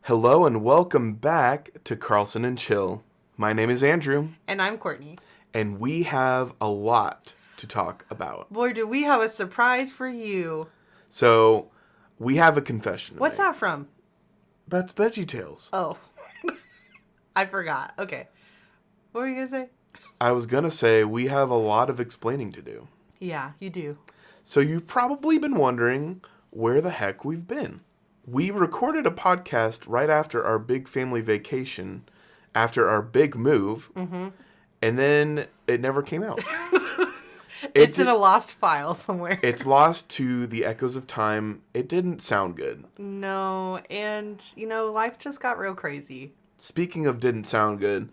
Hello and welcome back to Carlsen and Chill. My name is Andrew. And I'm Courtney. And we have a lot to talk about. Boy, do we have a surprise for you. So, we have a confession to What's make. that from? That's VeggieTales. Oh. I forgot. Okay. What were you going to say? I was going to say we have a lot of explaining to do. Yeah, you do. So, you've probably been wondering where the heck we've been. We recorded a podcast right after our big family vacation, after our big move, and then it never came out. It's in a lost file somewhere. It's lost to the echoes of time. It didn't sound good. No, and, life just got real crazy. Speaking of didn't sound good,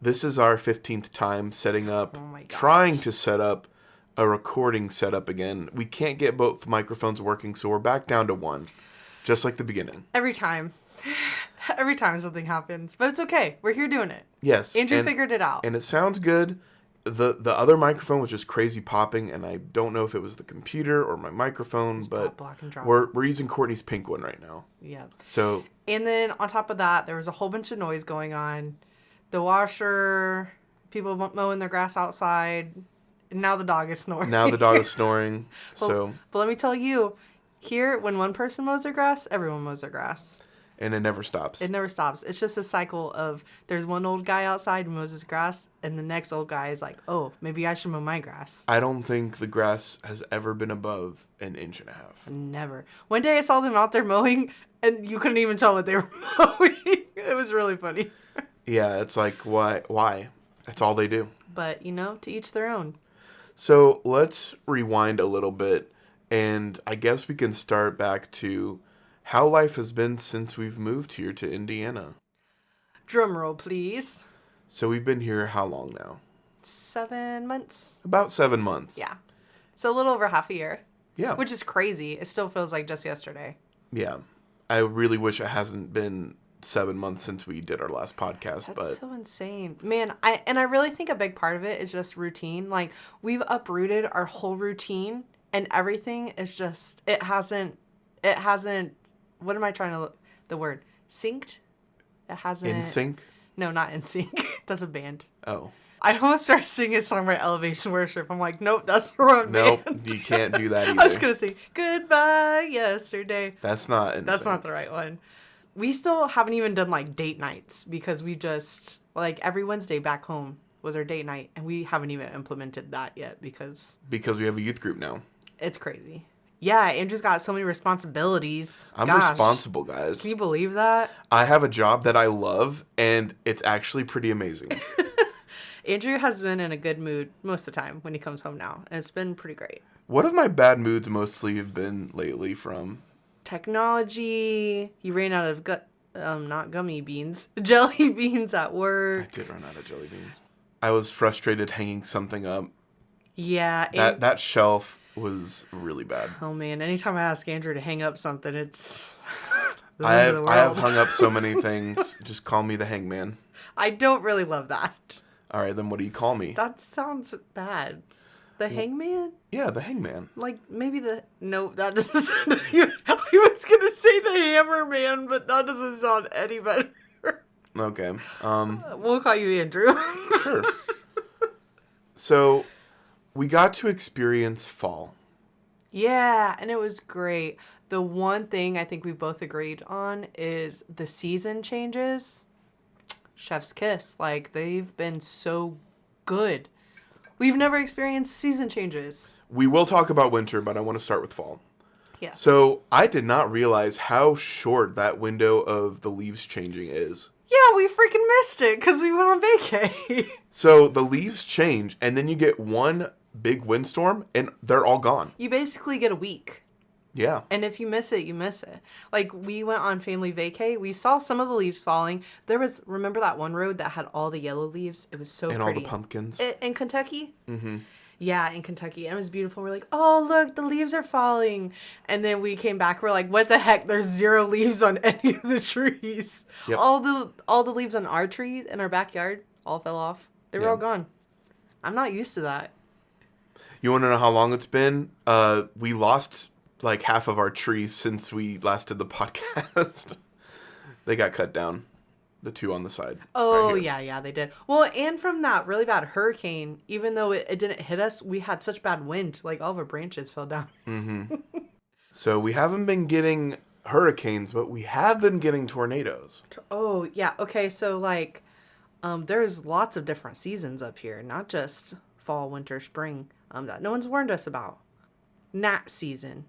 this is our 15th time setting up, Oh my gosh. trying to set up a recording setup again. We can't get both microphones working, so we're back down to one. Just like the beginning. Every time. Every time something happens. But it's okay. We're here doing it. Yes. Andrew figured it out. And it sounds good. The other microphone was just crazy popping, and I don't know if it was the computer or my microphone, It's but pop, block, and drop. we're using Courtney's pink one right now. Yeah. So, And then on top of that, there was a whole bunch of noise going on. The washer, people mowing their grass outside. And now the dog is snoring. now the dog is snoring. So, But let me tell you, here, when one person mows their grass, everyone mows their grass. and it never stops. It never stops. It's just a cycle of there's one old guy outside who mows his grass, and the next old guy is like, oh, maybe I should mow my grass. I don't think the grass has ever been above an inch and a half. Never. One day I saw them out there mowing, and you couldn't even tell what they were mowing. It was really funny. Yeah, it's like, why? That's all they do. But, to each their own. So let's rewind a little bit, and I guess we can start back to how life has been since we've moved here to Indiana. Drum roll, please. So we've been here how long now? 7 months? About 7 months. Yeah. So a little over half a year. Yeah. Which is crazy. It still feels like just yesterday. Yeah. I really wish it hasn't been 7 months since we did our last podcast, That's but so insane. Man, I really think a big part of it is just routine. Like, we've uprooted our whole routine, and everything is just, it hasn't, what am I trying to look, the word, synced? It hasn't. in sync? No, not in sync. That's a band. Oh. I almost started singing a song by Elevation Worship. I'm like, nope, that's the wrong Nope, band. you can't do that either. I was going to sing, Goodbye Yesterday. That's not in That's sync. not the right one. We still haven't even done, date nights because we just, every Wednesday back home was our date night, and we haven't even implemented that yet because Because we have a youth group now. it's crazy. Yeah, Andrew's got so many responsibilities. I'm Gosh, responsible, guys. Can you believe that? I have a job that I love, and it's actually pretty amazing. Andrew has been in a good mood most of the time when he comes home now, and it's been pretty great. What have my bad moods mostly have been lately from? Technology. He ran out of not gummy beans, jelly beans at I work. did run out of jelly beans. I was frustrated hanging something up. Yeah. That shelf was really bad. Oh man, anytime I ask Andrew to hang up something, it's the I end of the have world. hung up so many things. Just call me the hangman. I don't really love that. All right, then what do you call me? That sounds bad. The hangman? Yeah, the hangman. Like maybe no, that doesn't sound even, I was gonna say the hammer man, but that doesn't sound any better. Okay. We'll call you Andrew. Sure. So, we got to experience fall. Yeah, and it was great. The one thing I think we both agreed on is the season changes. Chef's kiss. They've been so good. We've never experienced season changes. We will talk about winter, but I want to start with fall. Yes. So, I did not realize how short that window of the leaves changing is. Yeah, we freaking missed it because we went on vacay. So, the leaves change, and then you get one big windstorm, and they're all gone. You basically get a week. Yeah. And if you miss it, you miss it. We went on family vacay. We saw some of the leaves falling. Remember that one road that had all the yellow leaves? It was so And pretty. all the pumpkins. In Kentucky? Mm-hmm. Yeah, in Kentucky. And it was beautiful. We're like, oh, look, the leaves are falling. And then we came back. We're like, what the heck? There's 0 leaves on any of the trees. Yep. All the leaves on our trees in our backyard all fell off. They were all gone. I'm not used to that. You want to know how long it's been? We lost half of our trees since we last did the podcast. They got cut down. The two on the side. Oh, right yeah, they did. Well, and from that really bad hurricane, even though it didn't hit us, we had such bad wind. Like, all of our branches fell down. Mm-hmm. So we haven't been getting hurricanes, but we have been getting tornadoes. Oh, yeah. Okay, so, like, there's lots of different seasons up here. Not just fall, winter, spring, that no one's warned us about. Gnat season,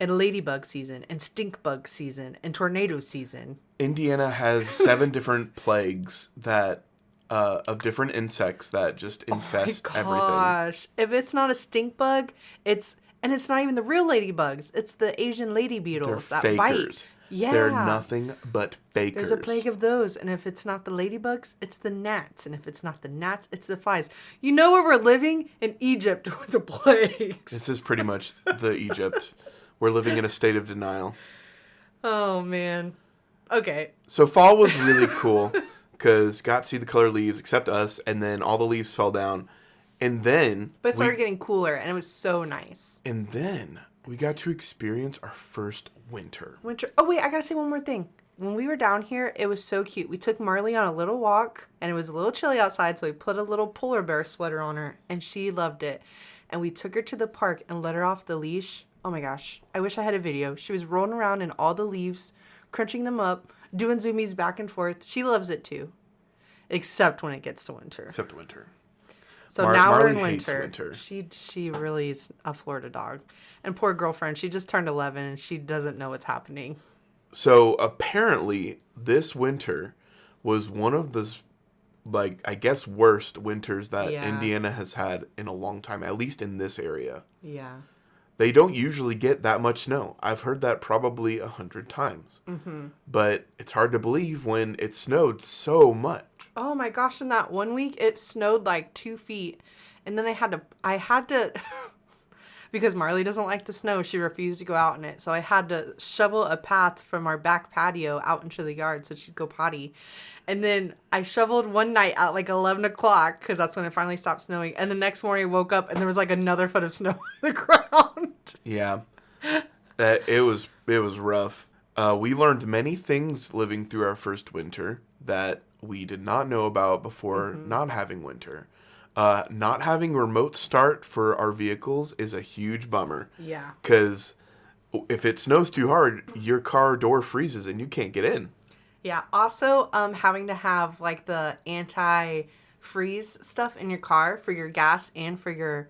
and ladybug season, and stink bug season, and tornado season. Indiana has 7 different plagues that of different insects that just infest everything. Gosh, if it's not a stink bug, it's not even the real ladybugs. It's the Asian lady beetles They're that fakers. bite. Yeah, They're nothing but fakers. There's a plague of those, and if it's not the ladybugs, it's the gnats, and if it's not the gnats, it's the flies. You know where we're living? In Egypt with the plagues. This is pretty much the Egypt. We're living in a state of denial. Oh man. Okay. So fall was really cool because got to see the color leaves except us, and then all the leaves fell down, and then But it started getting cooler, and it was so nice. And then we got to experience our first winter. Oh wait, I gotta say one more thing. When we were down here, it was so cute. We took Marley on a little walk, and it was a little chilly outside, so we put a little polar bear sweater on her, and she loved it. And we took her to the park and let her off the leash. Oh my gosh, I wish I had a video. She was rolling around in all the leaves, crunching them up, doing zoomies back and forth. She loves it too. Except when it gets to winter. Except winter. So now we're Marley in hates winter. She really is a Florida dog. And poor girlfriend, she just turned 11 and she doesn't know what's happening. So apparently this winter was one of the, like, I guess worst winters that Indiana has had in a long time, at least in this area. Yeah. They don't usually get that much snow. I've heard that probably 100 times. Mm-hmm. But it's hard to believe when it snowed so much. Oh my gosh, in that one week, it snowed like 2 feet. And then I had to, because Marley doesn't like the snow, she refused to go out in it. So I had to shovel a path from our back patio out into the yard so she'd go potty. And then I shoveled one night at like 11 o'clock because that's when it finally stopped snowing. And the next morning I woke up and there was like another foot of snow on the ground. Yeah. It was rough. We learned many things living through our first winter that we did not know about before not having winter. Not having remote start for our vehicles is a huge bummer. Yeah. Because if it snows too hard, your car door freezes and you can't get in. Yeah. Also, having to have like the anti-freeze stuff in your car for your gas and for your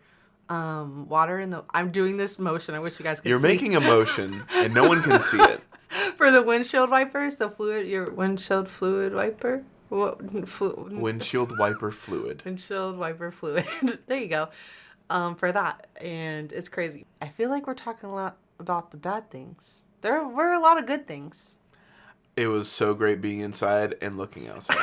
water. I'm doing this motion. I wish you guys could see. You're making a motion and no one can see it. For the windshield wipers, your windshield fluid wiper. Windshield wiper fluid. Windshield wiper fluid. There you go. For that. And it's crazy. I feel like we're talking a lot about the bad things. There were a lot of good things. It was so great being inside and looking outside.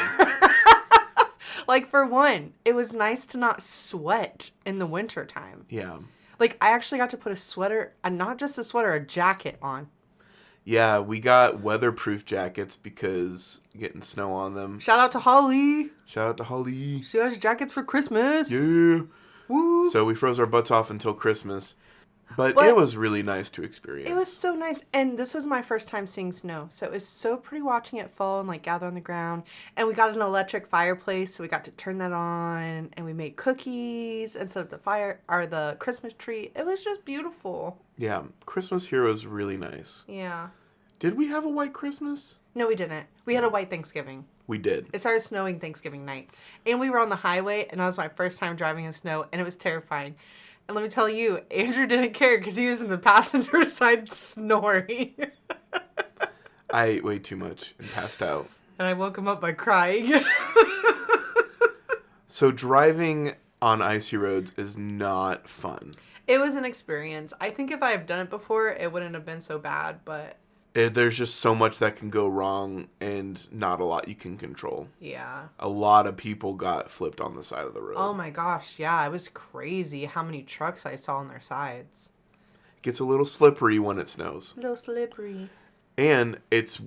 Like, for one, it was nice to not sweat in the winter time. Yeah. Like, I actually got to put a sweater, and not just a sweater, a jacket on. Yeah, we got weatherproof jackets because getting snow on them. Shout out to Holly. Shout out to Holly. She got us jackets for Christmas. Yeah. Woo. So we froze our butts off until Christmas. But it was really nice to experience. It was so nice. And this was my first time seeing snow. So it was so pretty watching it fall and like gather on the ground. And we got an electric fireplace. So we got to turn that on. And we made cookies instead of the Christmas tree. It was just beautiful. Yeah. Christmas here was really nice. Yeah. Did we have a white Christmas? No, we didn't. We had a white Thanksgiving. We did. It started snowing Thanksgiving night. And we were on the highway. And that was my first time driving in snow. And it was terrifying. And let me tell you, Andrew didn't care because he was in the passenger side snoring. I ate way too much and passed out. And I woke him up by crying. So driving on icy roads is not fun. It was an experience. I think if I had done it before, it wouldn't have been so bad, but... There's just so much that can go wrong and not a lot you can control. Yeah. A lot of people got flipped on the side of the road. Oh my gosh, yeah. It was crazy how many trucks I saw on their sides. It gets a little slippery when it snows. A little slippery. And it's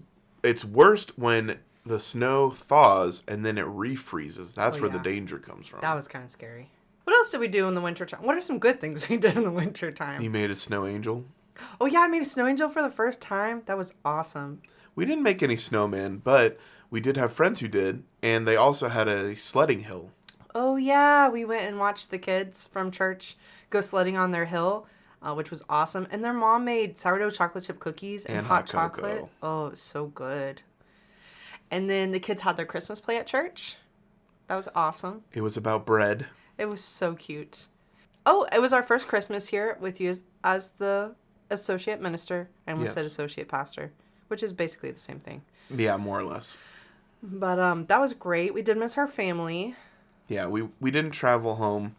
worst when the snow thaws and then it refreezes. That's where the danger comes from. That was kind of scary. What else did we do in the wintertime? What are some good things we did in the wintertime? You made a snow angel. Oh, yeah, I made a snow angel for the first time. That was awesome. We didn't make any snowmen, but we did have friends who did, and they also had a sledding hill. Oh, yeah, we went and watched the kids from church go sledding on their hill, which was awesome. And their mom made sourdough chocolate chip cookies and hot chocolate. Cocoa. Oh, it was so good. And then the kids had their Christmas play at church. That was awesome. It was about bread. It was so cute. Oh, it was our first Christmas here with you as the associate minister. And we said associate pastor, which is basically the same thing. Yeah, more or less. But that was great. We did miss our family. Yeah, we didn't travel home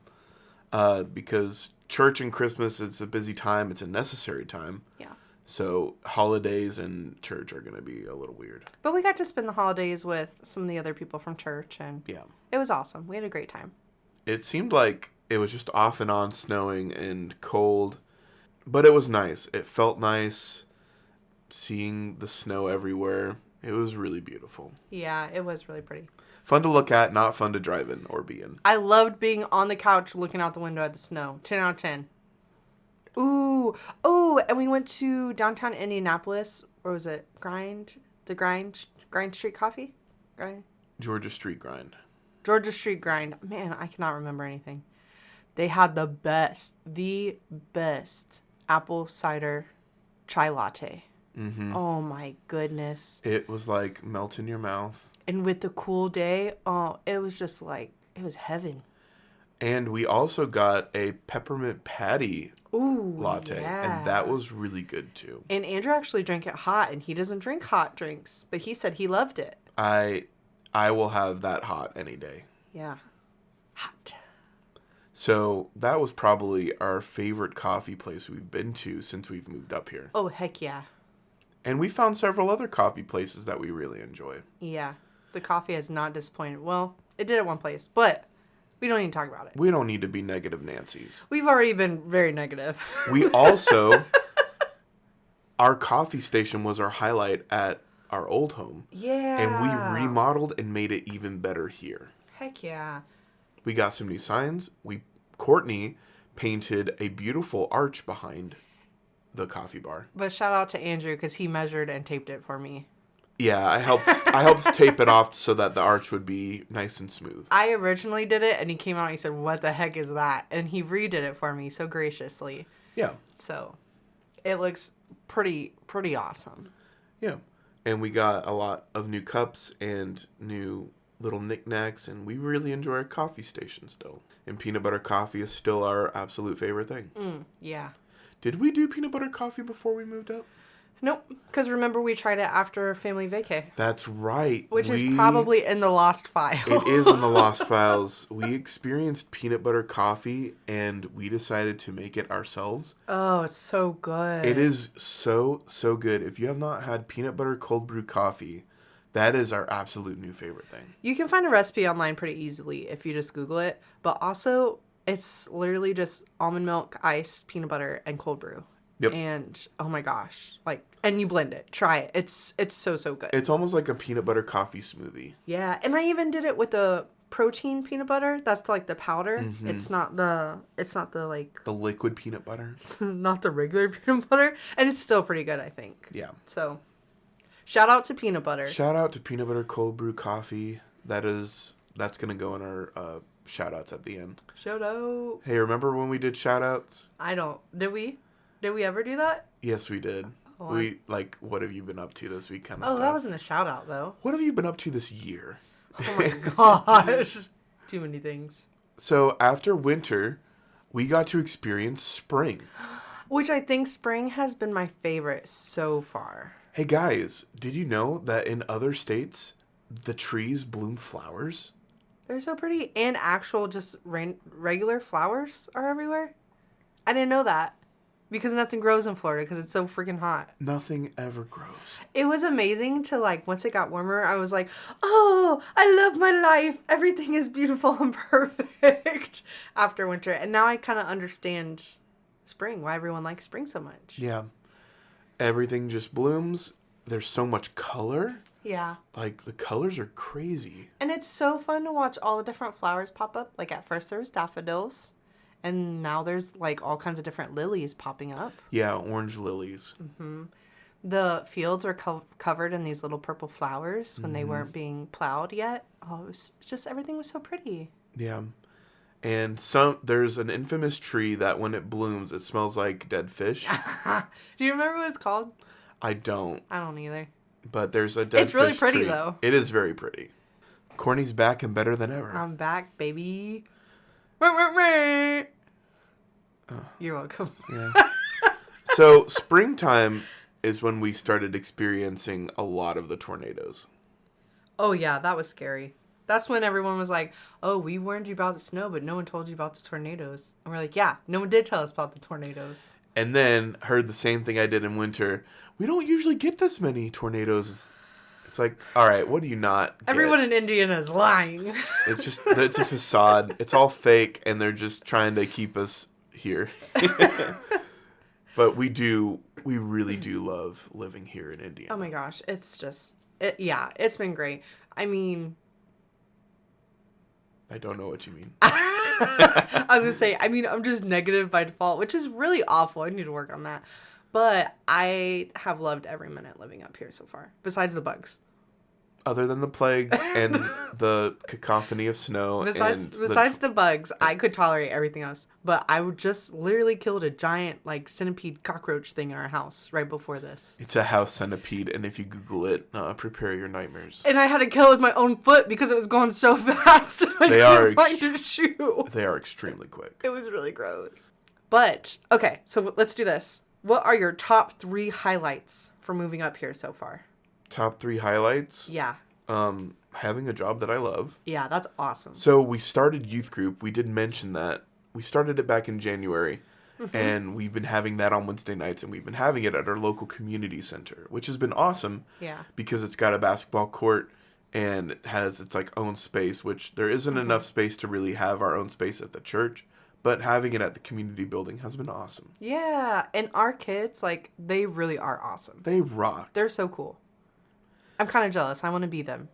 because church and Christmas, it's a busy time. It's a necessary time. Yeah. So holidays and church are going to be a little weird. But we got to spend the holidays with some of the other people from church, and yeah, it was awesome. We had a great time. It seemed like it was just off and on snowing and cold, but it was nice. It felt nice seeing the snow everywhere. It was really beautiful. Yeah, it was really pretty. Fun to look at, not fun to drive in or be in. I loved being on the couch looking out the window at the snow. 10 out of 10. Ooh. Oh, and we went to downtown Indianapolis. Or was it Grind Street Coffee? Grind? Georgia Street Grind. Georgia Street Grind. Man, I cannot remember anything. They had the best apple cider chai latte. Mm-hmm. Oh my goodness. It was like melt in your mouth. And with the cool day, it was just like, it was heaven. And we also got a peppermint patty latte. Yeah. And that was really good too. And Andrew actually drank it hot, and he doesn't drink hot drinks, but he said he loved it. I will have that hot any day. Yeah. Hot. So that was probably our favorite coffee place we've been to since we've moved up here. Oh, heck yeah. And we found several other coffee places that we really enjoy. Yeah. The coffee has not disappointed. Well, it did at one place, but we don't need to talk about it. We don't need to be negative Nancy's. We've already been very negative. We also, our coffee station was our highlight at our old home. Yeah. And we remodeled and made it even better here. Heck yeah. We got some new signs. Courtney painted a beautiful arch behind the coffee bar. But shout out to Andrew because he measured and taped it for me. Yeah, I helped tape it off so that the arch would be nice and smooth. I originally did it, and he came out and he said, "What the heck is that?" And he redid it for me so graciously. Yeah. So it looks pretty awesome. Yeah. And we got a lot of new cups and new little knickknacks, and we really enjoy our coffee station still. And peanut butter coffee is still our absolute favorite thing. Yeah. Did we do peanut butter coffee before we moved up? Nope. Because remember, we tried it after family vacay. That's right. Which is probably in the lost file. It is in the lost files. We experienced peanut butter coffee, and we decided to make it ourselves. Oh, it's so good. It is so good. If you have not had peanut butter cold brew coffee, that is our absolute new favorite thing. You can find a recipe online pretty easily if you just Google it. But also, it's literally just almond milk, ice, peanut butter, and cold brew. Yep. And oh my gosh, and you blend it. Try it. It's so good. It's almost like a peanut butter coffee smoothie. Yeah, and I even did it with the protein peanut butter. That's like the powder. Mm-hmm. It's not the like the liquid peanut butter. Not the regular peanut butter, and it's still pretty good, I think. Yeah. So, shout out to peanut butter. Shout out to peanut butter cold brew coffee. That's gonna go in our shout outs at the end. Shout out. Hey, remember when we did shout outs? I don't. Did we? Did we ever do that? Yes, we did. Oh, what have you been up to this week kind of stuff. stuff. That wasn't a shout out though. What have you been up to this year? Oh my gosh. Too many things. So after winter, we got to experience spring. Which I think spring has been my favorite so far. Hey guys, did you know that in other states, the trees bloom flowers? They're so pretty. And actual just regular flowers are everywhere. I didn't know that. Because nothing grows in Florida because it's so freaking hot. Nothing ever grows. It was amazing to once it got warmer, I was like, oh, I love my life. Everything is beautiful and perfect after winter. And now I kind of understand spring, why everyone likes spring so much. Yeah. Everything just blooms. There's so much color. Yeah. The colors are crazy. And it's so fun to watch all the different flowers pop up. At first there was daffodils. And now there's like all kinds of different lilies popping up. Yeah, orange lilies. The fields are covered in these little purple flowers when they weren't being plowed yet. Oh, it was just everything was so pretty. Yeah. And there's an infamous tree that when it blooms, it smells like dead fish. Do you remember what it's called? I don't. I don't either. But there's a dead fish. It's really pretty, tree. though. It is very pretty. Courtney's back and better than ever. I'm back, baby. You're welcome. Yeah. So springtime is when we started experiencing a lot of the tornadoes. Oh, yeah, that was scary. That's when everyone was like, oh, we warned you about the snow, but no one told you about the tornadoes. And we're like, yeah, no one did tell us about the tornadoes. And then heard the same thing I did in winter. We don't usually get this many tornadoes. It's like, all right, what do you not get? Everyone in Indiana is lying. It's a facade. It's all fake, and they're just trying to keep us here. But we really do love living here in Indiana. Oh my gosh, it's been great. I mean, I don't know what you mean. I was gonna say, I'm just negative by default, which is really awful. I need to work on that. But I have loved every minute living up here so far, besides the bugs. Other than the plague and the cacophony of snow. Besides the bugs, I could tolerate everything else. But I would just literally killed a giant like centipede cockroach thing in our house right before this. It's a house centipede, and if you Google it, prepare your nightmares. And I had to kill it with my own foot because it was going so fast. I couldn't find a shoe. They are extremely quick. It was really gross. But, okay, so let's do this. What are your top 3 highlights for moving up here so far? Top 3 highlights? Yeah. Having a job that I love. Yeah, that's awesome. So we started youth group. We did mention that. We started it back in January. And we've been having that on Wednesday nights. And we've been having it at our local community center, which has been awesome. Yeah. Because it's got a basketball court and it has its like own space, which there isn't enough space to really have our own space at the church. But having it at the community building has been awesome. Yeah, and our kids, like, they really are awesome. They rock. They're so cool. I'm kind of jealous. I want to be them.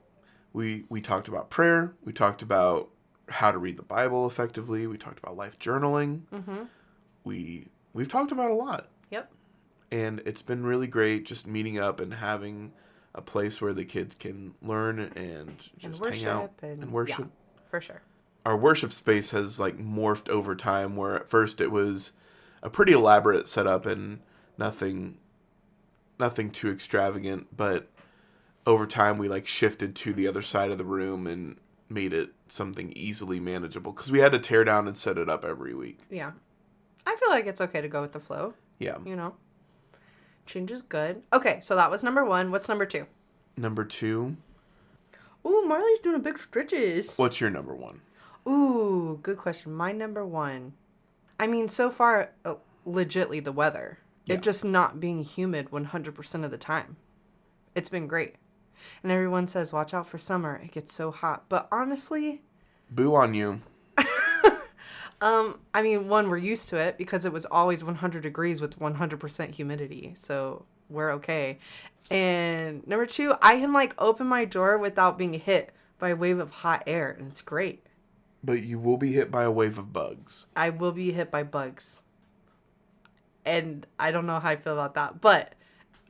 We talked about prayer. We talked about how to read the Bible effectively. We talked about life journaling. We've talked about a lot. Yep. And it's been really great just meeting up and having a place where the kids can learn and just hang out and worship. Yeah, for sure. Our worship space has like morphed over time, where at first it was a pretty elaborate setup and nothing too extravagant, but over time we like shifted to the other side of the room and made it something easily manageable because we had to tear down and set it up every week. Yeah. I feel like it's okay to go with the flow. Yeah. You know? Change is good. Okay, so that was number 1. What's number 2? Number 2. Ooh, Marley's doing a big stretches. What's your number 1? Ooh, good question. My number 1. I mean, so far, legitly the weather. Yeah. It just not being humid 100% of the time. It's been great. And everyone says, watch out for summer. It gets so hot. But honestly... Boo on you. I mean, 1, we're used to it because it was always 100 degrees with 100% humidity. So we're okay. And number 2, I can like open my door without being hit by a wave of hot air. And it's great. But you will be hit by a wave of bugs. I will be hit by bugs. And I don't know how I feel about that. But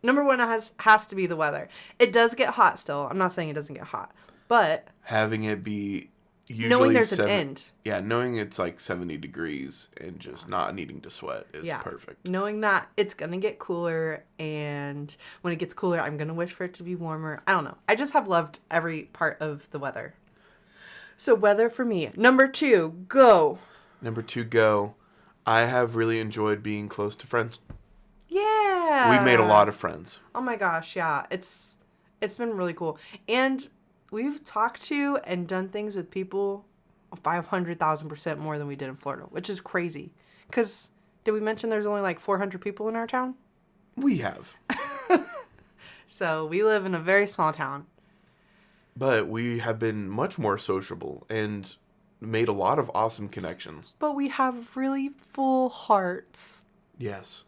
number 1 has to be the weather. It does get hot still. I'm not saying it doesn't get hot. But having it be usually knowing there's an end. Yeah, knowing it's like 70 degrees and just not needing to sweat is perfect. Knowing that it's going to get cooler, and when it gets cooler, I'm going to wish for it to be warmer. I don't know. I just have loved every part of the weather. So weather for me. Number 2, go. Number 2, go. I have really enjoyed being close to friends. Yeah. We've made a lot of friends. Oh my gosh, yeah. It's been really cool. And we've talked to and done things with people 500,000% more than we did in Florida, which is crazy. Because did we mention there's only like 400 people in our town? We have. So we live in a very small town. But we have been much more sociable and made a lot of awesome connections. But we have really full hearts. Yes.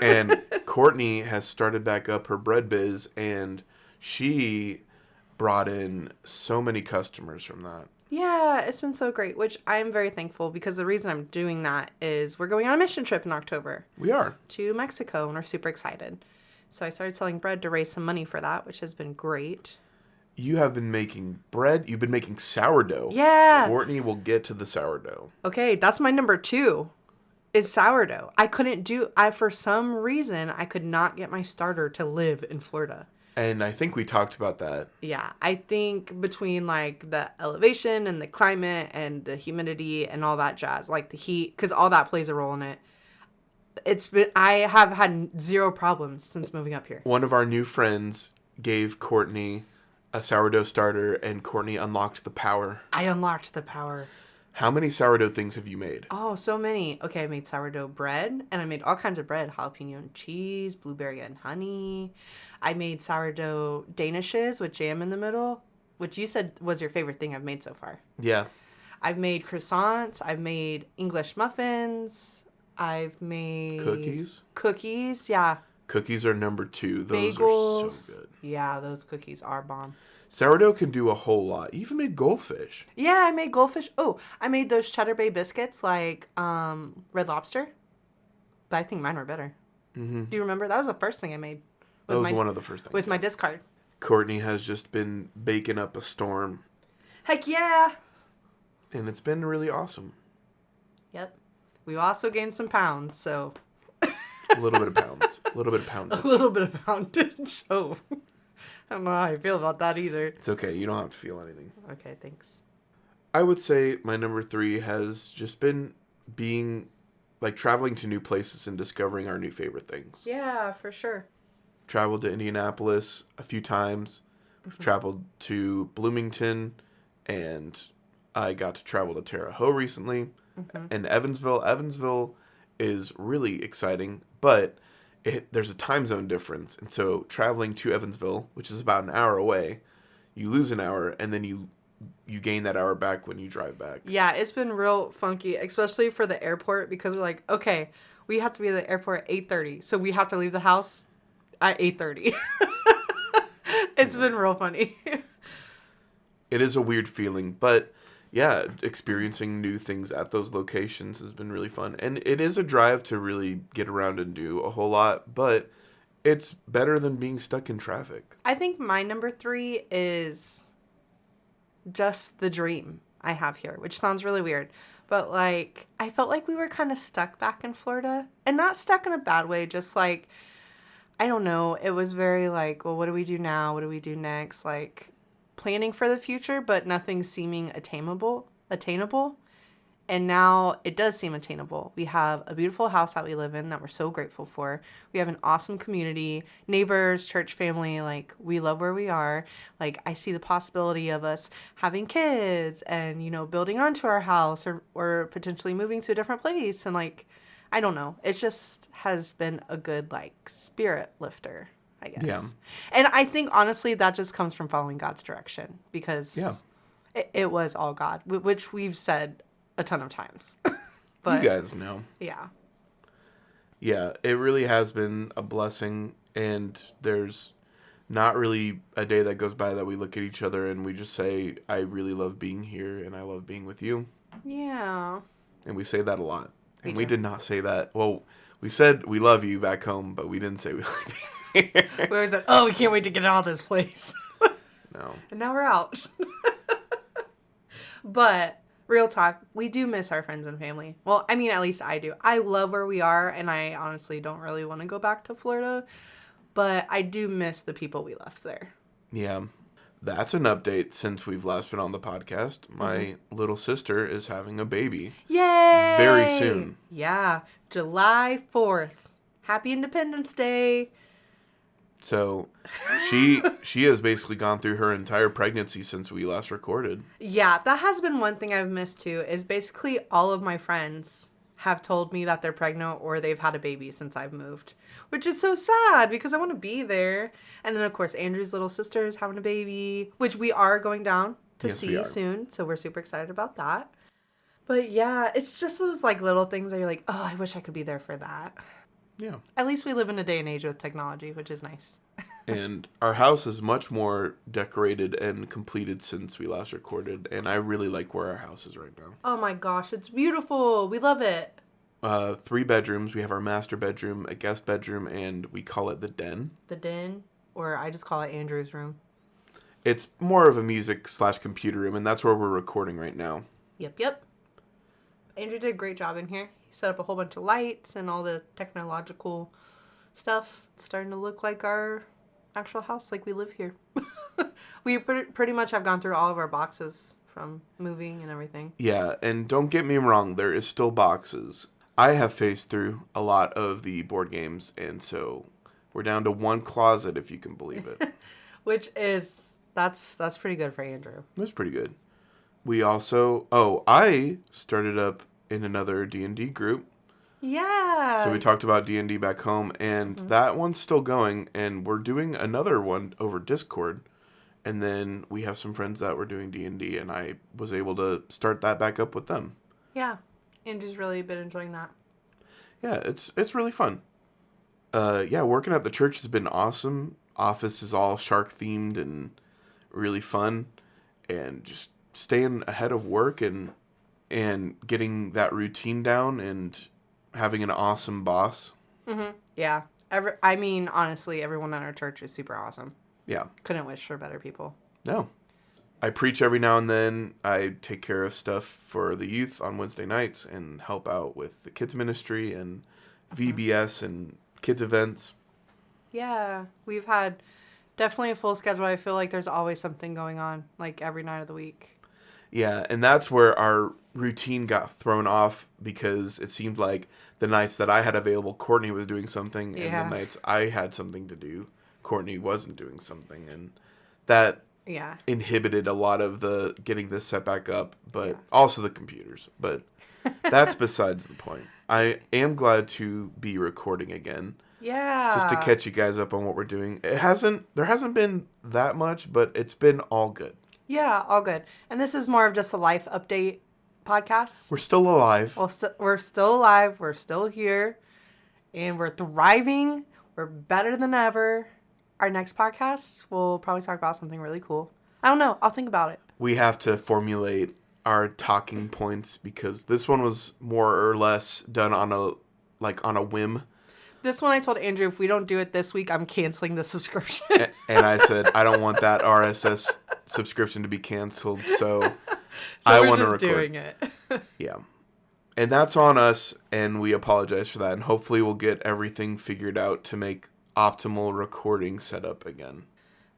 And Courtney has started back up her bread biz, and she brought in so many customers from that. Yeah, it's been so great, which I'm very thankful because the reason I'm doing that is we're going on a mission trip in October. We are. To Mexico, and we're super excited. So I started selling bread to raise some money for that, which has been great. You have been making bread. You've been making sourdough. Yeah. Courtney will get to the sourdough. Okay, that's my number 2 is sourdough. For some reason, I could not get my starter to live in Florida. And I think we talked about that. Yeah, I think between like the elevation and the climate and the humidity and all that jazz, like the heat, because all that plays a role in it. I have had 0 problems since moving up here. One of our new friends gave Courtney a sourdough starter, and Courtney unlocked the power. I unlocked the power. How many sourdough things have you made? Oh, so many. Okay, I made sourdough bread, and I made all kinds of bread. Jalapeno and cheese, blueberry and honey. I made sourdough danishes with jam in the middle, which you said was your favorite thing I've made so far. Yeah. I've made croissants. I've made English muffins. I've made... Cookies? Cookies, yeah. Cookies are number 2. Those Bagels. are so good. Yeah, those cookies are bomb. Sourdough can do a whole lot. You even made goldfish. Yeah, I made goldfish. Oh, I made those Cheddar Bay biscuits like Red Lobster. But I think mine were better. Mm-hmm. Do you remember? That was the first thing I made. That was one of the first things. With my discard. Courtney has just been baking up a storm. Heck yeah! And it's been really awesome. Yep. We've also gained some pounds, so... A little bit of pounds. A little bit of poundage. A little bit of poundage. Oh. I don't know how I feel about that either. It's okay. You don't have to feel anything. Okay, thanks. I would say my number 3 has just been being, like, traveling to new places and discovering our new favorite things. Yeah, for sure. Traveled to Indianapolis a few times. We've traveled to Bloomington, and I got to travel to Terre Haute recently. And Evansville. Evansville is really exciting, but there's a time zone difference. And so traveling to Evansville, which is about an hour away, you lose an hour, and then you gain that hour back when you drive back. Yeah, it's been real funky, especially for the airport, because we're like, okay, we have to be at the airport at 8:30, so we have to leave the house at 8:30. It's been real funny. It is a weird feeling, but yeah, experiencing new things at those locations has been really fun. And it is a drive to really get around and do a whole lot, but it's better than being stuck in traffic. I think my number 3 is just the dream I have here, which sounds really weird. But, like, I felt like we were kind of stuck back in Florida. And not stuck in a bad way, just like, I don't know. It was very like, well, what do we do now? What do we do next? Like, planning for the future, but nothing seeming attainable. And now it does seem attainable. We have a beautiful house that we live in that we're so grateful for. We have an awesome community, neighbors, church family. Like, we love where we are. Like, I see the possibility of us having kids and, you know, building onto our house or potentially moving to a different place. And, like, I don't know. It just has been a good, like, spirit lifter, I guess. Yeah. And I think, honestly, that just comes from following God's direction because it was all God, which we've said a ton of times. But you guys know. Yeah. Yeah, it really has been a blessing, and there's not really a day that goes by that we look at each other and we just say, I really love being here and I love being with you. Yeah. And we say that a lot. And we do. did not say that. Well, we said we love you back home, but we didn't say we love you here. We always said, oh, we can't wait to get out of this place. No. And now we're out. But real talk, we do miss our friends and family. Well, I mean, at least I do. I love where we are, and I honestly don't really want to go back to Florida. But I do miss the people we left there. Yeah. That's an update since we've last been on the podcast. My little sister is having a baby. Yay! Very soon. Yeah. July 4th. Happy Independence Day. So she has basically gone through her entire pregnancy since we last recorded. Yeah, that has been one thing I've missed too, is basically all of my friends have told me that they're pregnant or they've had a baby since I've moved, which is so sad because I want to be there. And then, of course, Andrew's little sister is having a baby, which we are going down to see soon. So we're super excited about that. But yeah, it's just those like little things that you're like, oh, I wish I could be there for that. Yeah. At least we live in a day and age with technology, which is nice. And our house is much more decorated and completed since we last recorded. And I really like where our house is right now. Oh my gosh, it's beautiful. We love it. 3 bedrooms. We have our master bedroom, a guest bedroom, and we call it the den. The den, or I just call it Andrew's room. It's more of a music/computer room, and that's where we're recording right now. Yep. Andrew did a great job in here. He set up a whole bunch of lights and all the technological stuff. It's starting to look like our actual house, like we live here. We pretty much have gone through all of our boxes from moving and everything. Yeah, and don't get me wrong, there is still boxes. I have phased through a lot of the board games, and so we're down to 1 closet, if you can believe it. Which is, that's pretty good for Andrew. That's pretty good. We also, I started up in another D&D group. Yeah. So we talked about D&D back home, and that one's still going, and we're doing another one over Discord. And then we have some friends that were doing D&D, and I was able to start that back up with them. Yeah. Andrew's really been enjoying that. Yeah, it's really fun. Working at the church has been awesome. Office is all shark themed and really fun, and just staying ahead of work and getting that routine down and having an awesome boss. Mm-hmm. Yeah. Honestly, everyone at our church is super awesome. Yeah. Couldn't wish for better people. No. I preach every now and then. I take care of stuff for the youth on Wednesday nights and help out with the kids ministry and VBS and kids events. Yeah. We've had definitely a full schedule. I feel like there's always something going on, like every night of the week. Yeah, and that's where our routine got thrown off because it seemed like the nights that I had available, Courtney was doing something, and the nights I had something to do, Courtney wasn't doing something, and that inhibited a lot of the getting this set back up, but also the computers. But that's besides the point. I am glad to be recording again. Yeah. Just to catch you guys up on what we're doing. There hasn't been that much, but it's been all good. Yeah, all good. And this is more of just a life update podcast. We're still alive. Well, we're still alive. We're still here. And we're thriving. We're better than ever. Our next podcast, we'll probably talk about something really cool. I don't know. I'll think about it. We have to formulate our talking points because this one was more or less done on a whim. This one I told Andrew, if we don't do it this week, I'm canceling the subscription. And I said, I don't want that RSS subscription to be canceled, so I want to record. Doing it. Yeah. And that's on us, and we apologize for that. And hopefully we'll get everything figured out to make optimal recording setup again.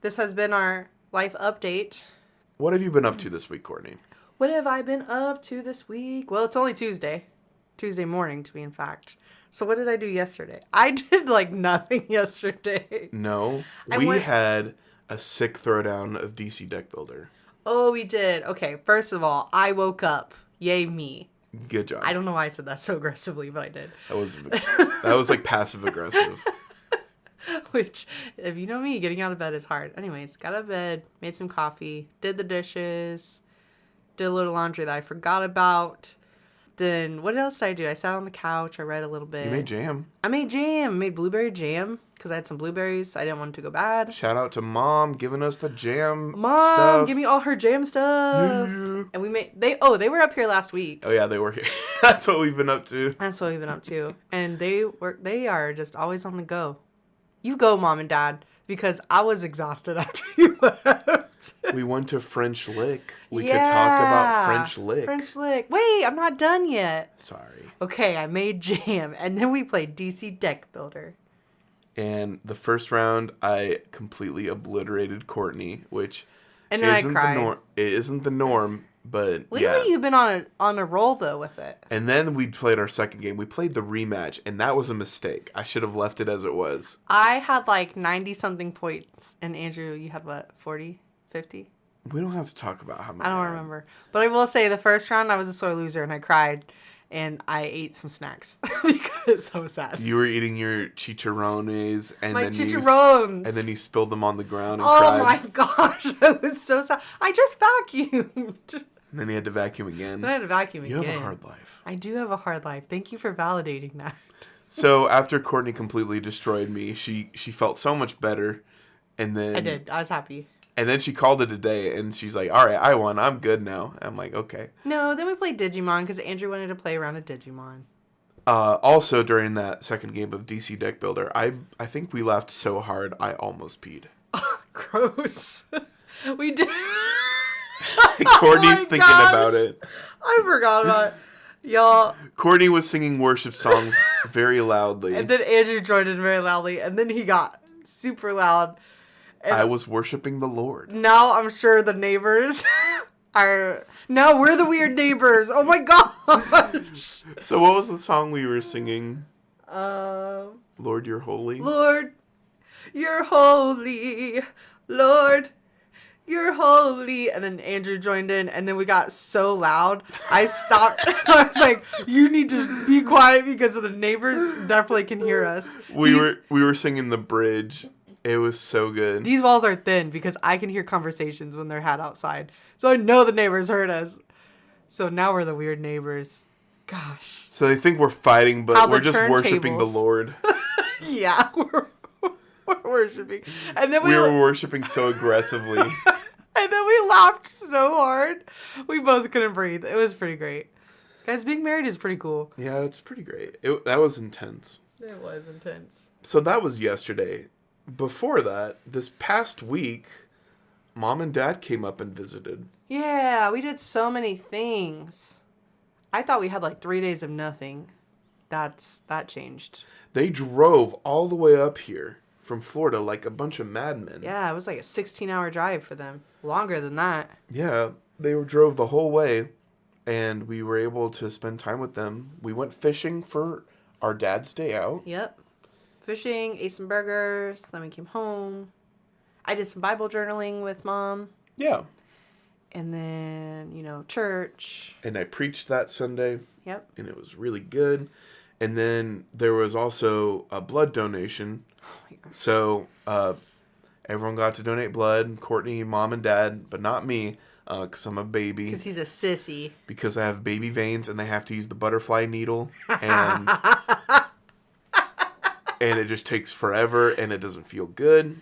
This has been our life update. What have you been up to this week, Courtney? What have I been up to this week? Well, it's only Tuesday. Tuesday morning, to be in fact. So what did I do yesterday? I did nothing yesterday. No. We had a sick throwdown of DC Deck Builder. Oh, we did. Okay, first of all, I woke up. Yay me. Good job. I don't know why I said that so aggressively, but I did. That was like passive aggressive. Which, if you know me, getting out of bed is hard. Anyways, got out of bed, made some coffee, did the dishes, did a little laundry that I forgot about. Then, what else did I do? I sat on the couch. I read a little bit. You made jam. I made jam. I made blueberry jam because I had some blueberries. I didn't want it to go bad. Shout out to Mom giving us the jam Mom, stuff. give me all her jam stuff. Yeah. And we made... They were up here last week. Oh, yeah, they were here. That's what we've been up to. That's what we've been up to. And they are just always on the go. You go, Mom and Dad, because I was exhausted after you left. We went to French Lick. We could talk about French Lick. French Lick. Wait, I'm not done yet. Sorry. Okay, I made jam, and then we played DC Deck Builder. And the first round, I completely obliterated Courtney, which and then isn't the norm. It isn't the norm, but lately you've been on a roll though with it. And then we played our second game. We played the rematch, and that was a mistake. I should have left it as it was. I had 90 something points, and Andrew, you had what, 40, 50? We don't have to talk about how many. I don't remember, but I will say the first round I was a sore loser, and I cried. And I ate some snacks because I was sad. You were eating your chicharrones and then you spilled them on the ground and cried. Oh my gosh, I was so sad. I just vacuumed. And then you had to vacuum again. Then I had to vacuum again. You have a hard life. I do have a hard life. Thank you for validating that. So after Courtney completely destroyed me, she felt so much better. And then I did. I was happy. And then she called it a day, and she's like, all right, I won. I'm good now. I'm like, okay. No, then we played Digimon because Andrew wanted to play around a Digimon. Also, during that second game of DC Deck Builder, I think we laughed so hard, I almost peed. Gross. We did. Courtney's thinking about it. I forgot about it. Y'all. Courtney was singing worship songs very loudly. And then Andrew joined in very loudly, and then he got super loud. And I was worshiping the Lord. now I'm sure the neighbors are... Now we're the weird neighbors. Oh my gosh. So what was the song we were singing? Lord, you're holy. Lord, you're holy. Lord, you're holy. And then Andrew joined in, and then we got so loud. I stopped. I was like, you need to be quiet because the neighbors definitely can hear us. We were singing the bridge. It was so good. These walls are thin because I can hear conversations when they're had outside. So I know the neighbors heard us. So now we're the weird neighbors. Gosh. So they think we're fighting, but we're just worshiping the Lord. Yeah, we're worshiping. And then we were worshiping so aggressively. And then we laughed so hard. We both couldn't breathe. It was pretty great. Guys, being married is pretty cool. Yeah, it's pretty great. That was intense. It was intense. So that was yesterday. Before that, this past week, Mom and Dad came up and visited. Yeah, we did so many things. I thought we had like 3 days of nothing. That changed. They drove all the way up here from Florida like a bunch of madmen. Yeah, it was like a 16-hour drive for them. Longer than that. Yeah, they drove the whole way, and we were able to spend time with them. We went fishing for our dad's day out. Yep. Fishing, ate some burgers, then we came home. I did some Bible journaling with Mom. Yeah. And then, church. And I preached that Sunday. Yep. And it was really good. And then there was also a blood donation. Oh my gosh. So everyone got to donate blood. Courtney, Mom, and Dad, but not me, because I'm a baby. Because he's a sissy. Because I have baby veins, and they have to use the butterfly needle. And... And it just takes forever, and it doesn't feel good,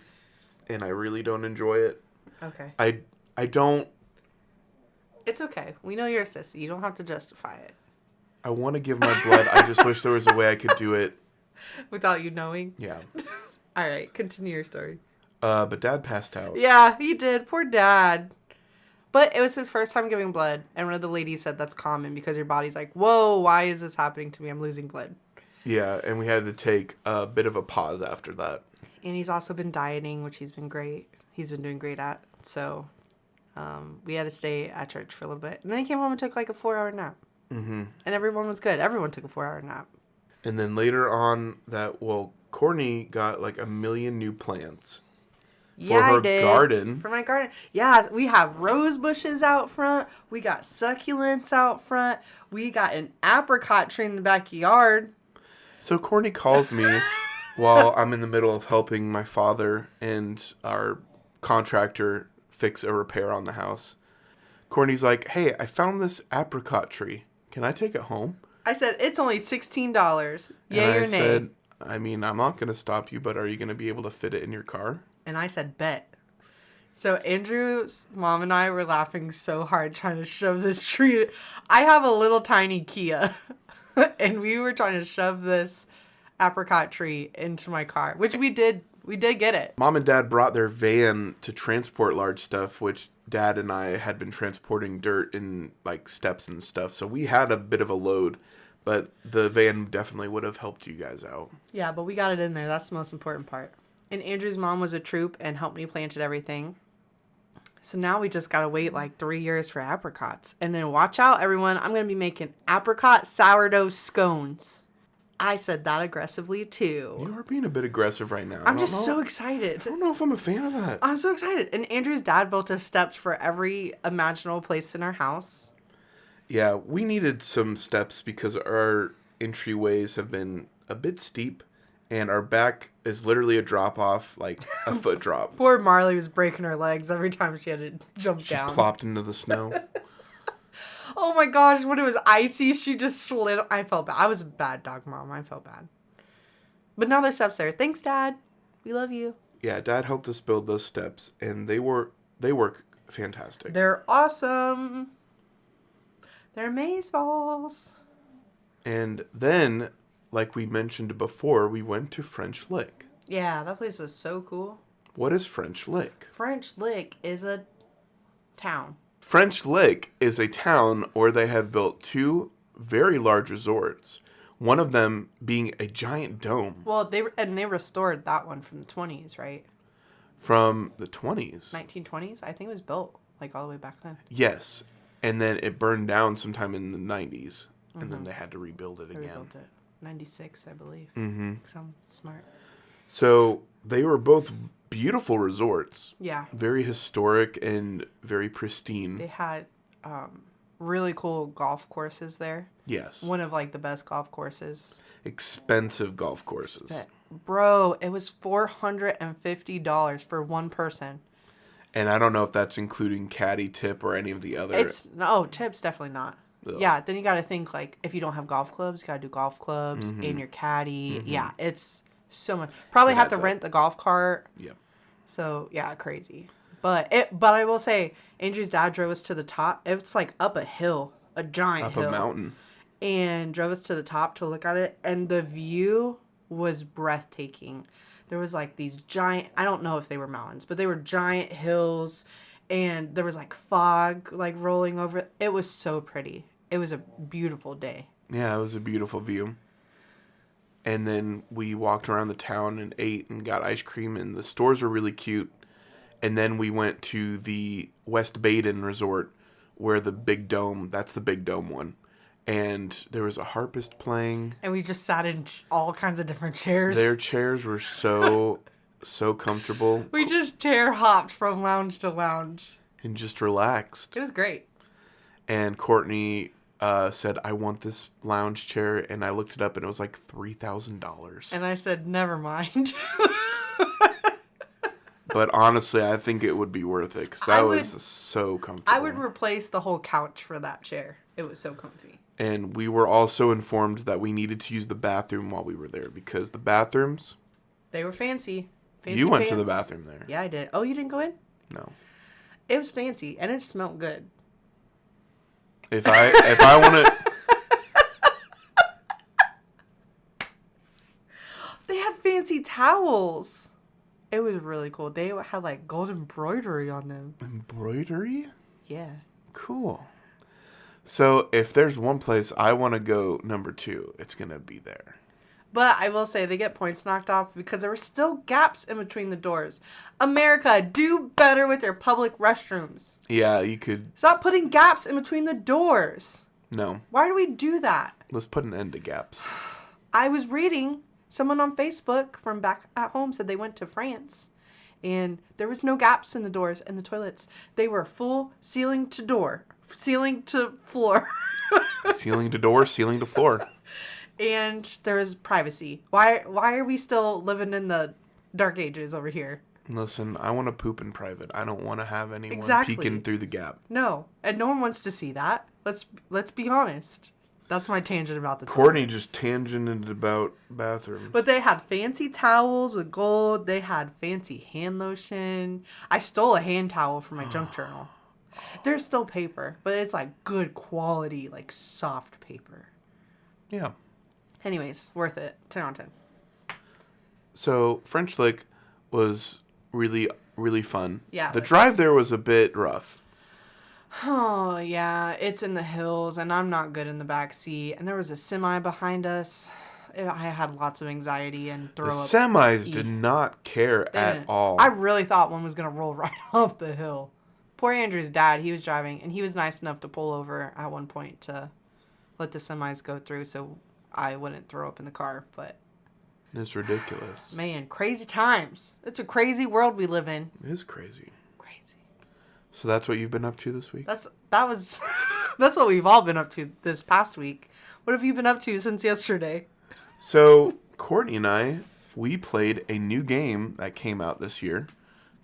and I really don't enjoy it. Okay. I don't... It's okay. We know you're a sissy. You don't have to justify it. I want to give my blood. I just wish there was a way I could do it. Without you knowing? Yeah. All right. Continue your story. But Dad passed out. Yeah, he did. Poor Dad. But it was his first time giving blood, and one of the ladies said that's common because your body's like, whoa, why is this happening to me? I'm losing blood. Yeah, and we had to take a bit of a pause after that. And he's also been dieting, which he's been great. He's been doing great at. So we had to stay at church for a little bit. And then he came home and took like a 4-hour nap. Mm-hmm. And everyone was good. Everyone took a 4-hour nap. And then later on Courtney got like 1 million new plants. For her garden. For my garden. Yeah, we have rose bushes out front. We got succulents out front. We got an apricot tree in the backyard. So Courtney calls me while I'm in the middle of helping my father and our contractor fix a repair on the house. Courtney's like, hey, I found this apricot tree. Can I take it home? I said, it's only $16. Yay or nay? Said, I'm not going to stop you, but are you going to be able to fit it in your car? And I said, bet. So Andrew's mom and I were laughing so hard trying to shove this tree. I have a little tiny Kia. And we were trying to shove this apricot tree into my car, which we did. We did get it. Mom and Dad brought their van to transport large stuff, which Dad and I had been transporting dirt in like steps and stuff. So we had a bit of a load, but the van definitely would have helped you guys out. Yeah, but we got it in there. That's the most important part. And Andrew's mom was a troop and helped me planted everything. So now we just got to wait like 3 years for apricots. And then watch out, everyone. I'm going to be making apricot sourdough scones. I said that aggressively, too. You are being a bit aggressive right now. I'm just so excited. I don't know if I'm a fan of that. I'm so excited. And Andrew's dad built us steps for every imaginable place in our house. Yeah, we needed some steps because our entryways have been a bit steep. And our back is literally a drop off, like a foot drop. Poor Marley was breaking her legs every time she had to jump down. She plopped into the snow. Oh my gosh, when it was icy, she just slid. I felt bad. I was a bad dog mom. I felt bad. But now there's steps there. Thanks, Dad. We love you. Yeah, Dad helped us build those steps, and they work fantastic. They're awesome. They're amazeballs. And then, like we mentioned before, we went to French Lick. Yeah, that place was so cool. What is French Lick? French Lick is a town. French Lick is a town where they have built 2 very large resorts. One of them being a giant dome. Well, they restored that one from the 20s, right? From the 20s. 1920s? I think it was built like all the way back then. Yes. And then it burned down sometime in the 90s. And then they had to rebuild it again. Rebuilt it. 96, I believe. Mm-hmm. Because I'm smart. So they were both beautiful resorts. Yeah. Very historic and very pristine. They had really cool golf courses there. Yes. One of like the best golf courses. Expensive golf courses. Bro, it was $450 for one person. And I don't know if that's including caddy tip or any of the other. Tips definitely not. Ugh. Yeah, then you got to think like if you don't have golf clubs, you got to do golf clubs and your caddy. Yeah, it's so much. Probably have to rent the golf cart. Yeah. So, yeah, crazy. But I will say Andrew's dad drove us to the top. It's like up a hill, a giant hill. Up a mountain. And drove us to the top to look at it, and the view was breathtaking. There was like these giant, I don't know if they were mountains, but they were giant hills, and there was like fog like rolling over. It was so pretty. It was a beautiful day. Yeah, it was a beautiful view. And then we walked around the town and ate and got ice cream, and the stores were really cute. And then we went to the West Baden Resort, where the big dome, that's the big dome one. And there was a harpist playing. And we just sat in all kinds of different chairs. Their chairs were so comfortable. We just chair hopped from lounge to lounge. And just relaxed. It was great. And Courtney said, I want this lounge chair. And I looked it up and it was like $3,000. And I said, never mind. But honestly, I think it would be worth it because that was so comfortable. I would replace the whole couch for that chair. It was so comfy. And we were also informed that we needed to use the bathroom while we were there because the bathrooms... They were fancy. Fancy You went pants. to the bathroom there. Yeah, I did. Oh, you didn't go in? No. It was fancy, and it smelled good. If I want to... They had fancy towels. It was really cool. They had like gold embroidery on them. Embroidery? Yeah. Cool. So if there's one place I want to go number 2, it's going to be there. But I will say they get points knocked off because there were still gaps in between the doors. America, do better with your public restrooms. Yeah, you could... Stop putting gaps in between the doors. No. Why do we do that? Let's put an end to gaps. I was reading, someone on Facebook from back at home said they went to France. And there was no gaps in the doors and the toilets. They were full ceiling to door. Ceiling to floor. Ceiling to door, ceiling to floor. And there is privacy. Why are we still living in the dark ages over here? Listen, I want to poop in private. I don't want to have anyone peeking through the gap. No, and no one wants to see that. Let's be honest. That's my tangent about the Courtney toilets. just tangented about bathrooms. But they had fancy towels with gold. They had fancy hand lotion. I stole a hand towel from my junk journal. There's still paper, but it's like good quality, like soft paper. Yeah. Anyways, worth it. 10 on 10. So French Lick was really, really fun. Yeah. The drive there was a bit rough. Oh, yeah. It's in the hills, and I'm not good in the back seat. And there was a semi behind us. I had lots of anxiety and throw The up. semis did not care at all. I really thought one was going to roll right off the hill. Poor Andrew's dad, he was driving, and he was nice enough to pull over at one point to let the semis go through so I wouldn't throw up in the car. But it's ridiculous. man, crazy times. It's a crazy world we live in. It is crazy. Crazy. So that's what you've been up to this week? That's what we've all been up to this past week. What have you been up to since yesterday? So Courtney and I, we played a new game that came out this year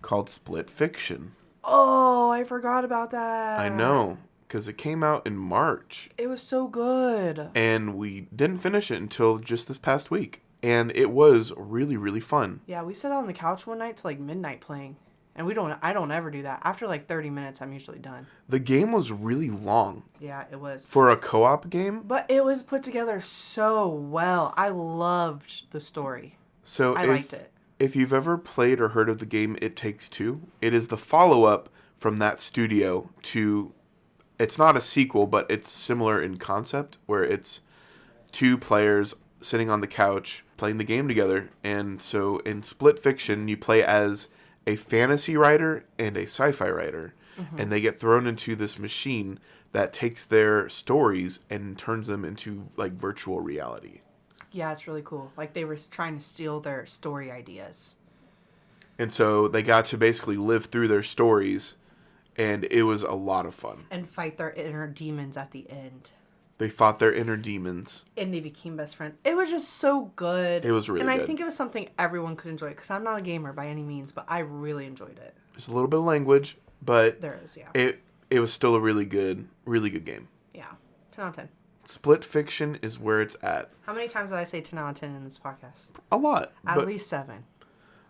called Split Fiction. Oh, I forgot about that. I know, because it came out in March. It was so good. And we didn't finish it until just this past week. And it was really, really fun. Yeah, we sat on the couch one night till like midnight playing. And I don't ever do that. After like 30 minutes, I'm usually done. The game was really long. Yeah, it was. For a co-op game. But it was put together so well. I loved the story. So I liked it. If you've ever played or heard of the game It Takes Two, it is the follow-up from that studio to... It's not a sequel, but it's similar in concept, where it's two players sitting on the couch playing the game together. And so in Split Fiction, you play as a fantasy writer and a sci-fi writer, and they get thrown into this machine that takes their stories and turns them into like virtual reality. Yeah, it's really cool. Like they were trying to steal their story ideas. And so they got to basically live through their stories, and it was a lot of fun. And fight their inner demons at the end. They fought their inner demons. And they became best friends. It was just so good. It was really good. And I think it was something everyone could enjoy. Because I'm not a gamer by any means, but I really enjoyed it. There's a little bit of language, but there is, yeah. It was still a really good game. Yeah. 10 out of 10. Split Fiction is where it's at. How many times did I say 10 out of 10 in this podcast? A lot. At least 7.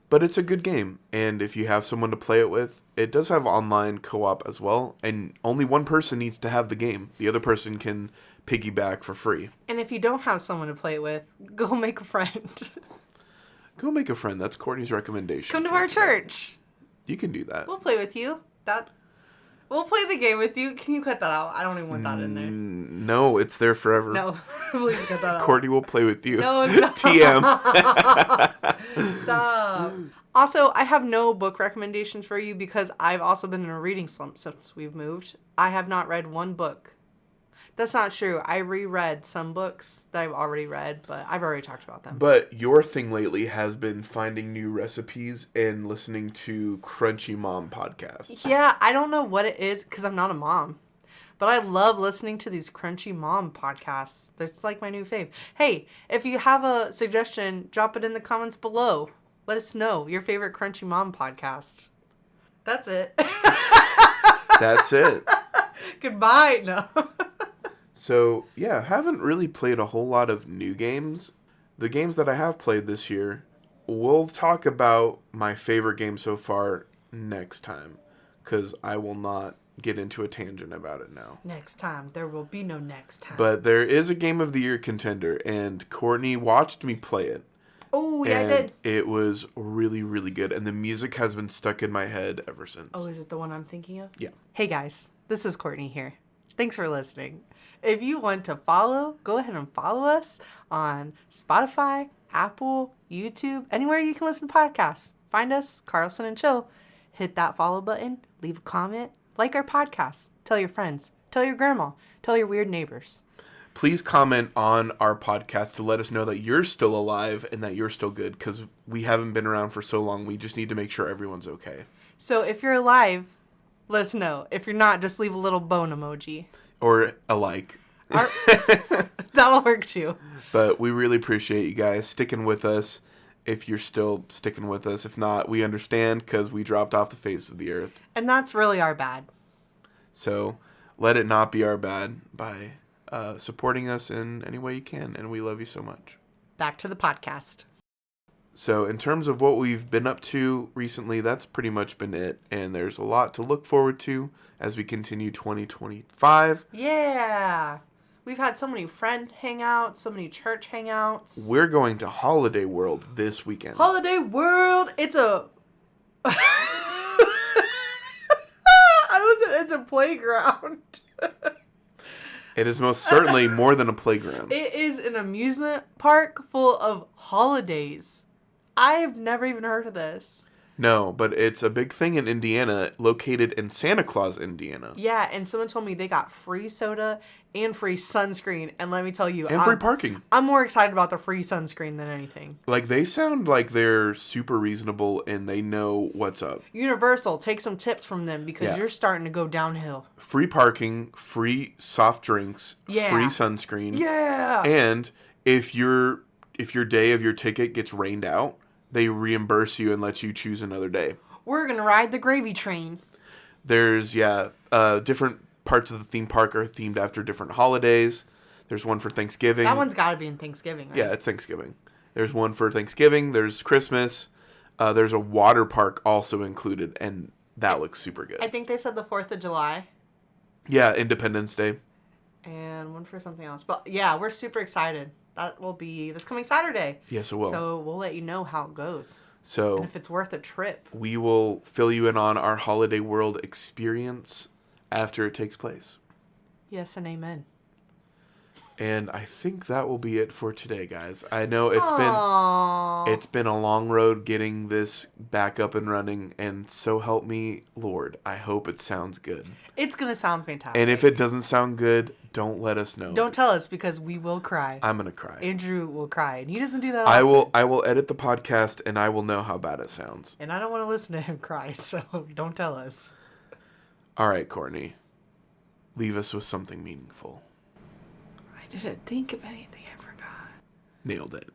But it's a good game, and if you have someone to play it with, it does have online co-op as well, and only one person needs to have the game. The other person can piggyback for free. And if you don't have someone to play it with, go make a friend. Go make a friend. That's Courtney's recommendation. Come to our church. You can do that. We'll play with you. We'll play the game with you. Can you cut that out? I don't even want that in there. No, it's there forever. No, please cut that out. Courtney will play with you. No, TM. Stop. Also, I have no book recommendations for you because I've also been in a reading slump since we've moved. I have not read one book. That's not true. I reread some books that I've already read, but I've already talked about them. But your thing lately has been finding new recipes and listening to Crunchy Mom podcasts. Yeah, I don't know what it is because I'm not a mom. But I love listening to these Crunchy Mom podcasts. That's like my new fave. Hey, if you have a suggestion, drop it in the comments below. Let us know your favorite Crunchy Mom podcast. That's it. That's it. Goodbye. No. So, yeah, haven't really played a whole lot of new games. The games that I have played this year, we'll talk about my favorite game so far next time, because I will not get into a tangent about it now. Next time. There will be no next time. But there is a Game of the Year contender, and Courtney watched me play it. Oh, yeah, I did. It was really, really good, and the music has been stuck in my head ever since. Oh, is it the one I'm thinking of? Yeah. Hey, guys. This is Courtney here. Thanks for listening. If you want to follow, go ahead and follow us on Spotify, Apple, YouTube, anywhere you can listen to podcasts. Find us, Carlsen and Chill. Hit that follow button, leave a comment, like our podcast, tell your friends, tell your grandma, tell your weird neighbors. Please comment on our podcast to let us know that you're still alive and that you're still good, because we haven't been around for so long. We just need to make sure everyone's okay. So if you're alive, let us know. If you're not, just leave a little bone emoji. Or a like. That'll work too. But we really appreciate you guys sticking with us. If you're still sticking with us. If not, we understand, because we dropped off the face of the earth. And that's really our bad. So let it not be our bad by supporting us in any way you can. And we love you so much. Back to the podcast. So in terms of what we've been up to recently, that's pretty much been it. And there's a lot to look forward to as we continue 2025. Yeah. We've had so many friend hangouts, so many church hangouts. We're going to Holiday World this weekend. Holiday World! It's a... It's a playground. It is most certainly more than a playground. It is an amusement park full of holidays. I've never even heard of this. No, but it's a big thing in Indiana, located in Santa Claus, Indiana. Yeah, and someone told me they got free soda and free sunscreen. And let me tell you, And free parking. I'm more excited about the free sunscreen than anything. Like, they sound like they're super reasonable and they know what's up. Universal, take some tips from them because you're starting to go downhill. Free parking, free soft drinks, free sunscreen. Yeah. And if your day of your ticket gets rained out, they reimburse you and let you choose another day. We're going to ride the gravy train. There's, different parts of the theme park are themed after different holidays. There's one for Thanksgiving. That one's got to be in Thanksgiving, right? Yeah, it's Thanksgiving. There's one for Thanksgiving. There's Christmas. There's a water park also included, and that looks super good. I think they said the 4th of July. Yeah, Independence Day. And one for something else. But yeah, we're super excited. That will be this coming Saturday. Yes, it will. So we'll let you know how it goes. So, and if it's worth a trip. We will fill you in on our Holiday World experience after it takes place. Yes and amen. And I think that will be it for today, guys. I know it's been a long road getting this back up and running, and so help me, Lord. I hope it sounds good. It's going to sound fantastic. And if it doesn't sound good, don't let us know. Don't tell us because we will cry. I'm going to cry. Andrew will cry, and he doesn't do that often. I will edit the podcast, and I will know how bad it sounds. And I don't want to listen to him cry, so don't tell us. All right, Courtney. Leave us with something meaningful. I didn't think of anything. I forgot. Nailed it.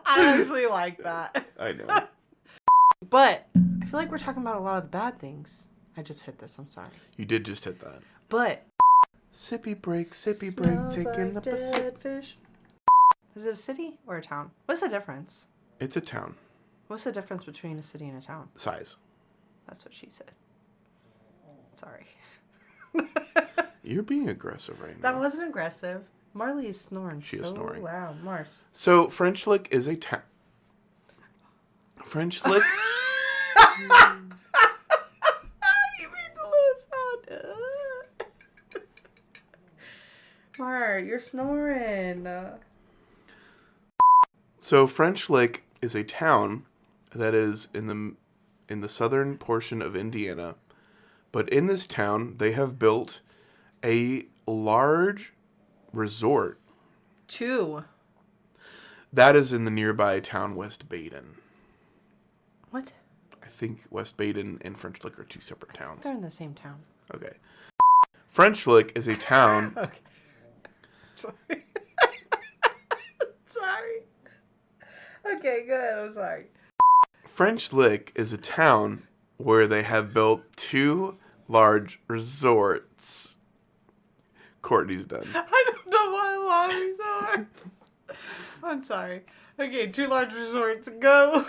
I actually like that. I know. But I feel like we're talking about a lot of the bad things. I just hit this. I'm sorry. You did just hit that. But sippy break, taking like the dead fish. Is it a city or a town? What's the difference? It's a town. What's the difference between a city and a town? Size. That's what she said. Sorry. You're being aggressive right now. That wasn't aggressive. Marley is snoring She is so snoring. loud. Mars. So, French Lick is a town. French Lick? You made the little sound. Mar, you're snoring. So, French Lick is a town that is in the southern portion of Indiana. But in this town, they have built a large resort. 2. That is in the nearby town West Baden. What? I think West Baden and French Lick are 2 separate towns. They're in the same town. Okay. French Lick is a town. Okay. Sorry. Sorry. Okay, good. I'm sorry. French Lick is a town where they have built 2 large resorts. Courtney's done. I don't know why I'm laughing so hard. I'm sorry. Okay, 2 large resorts. Go.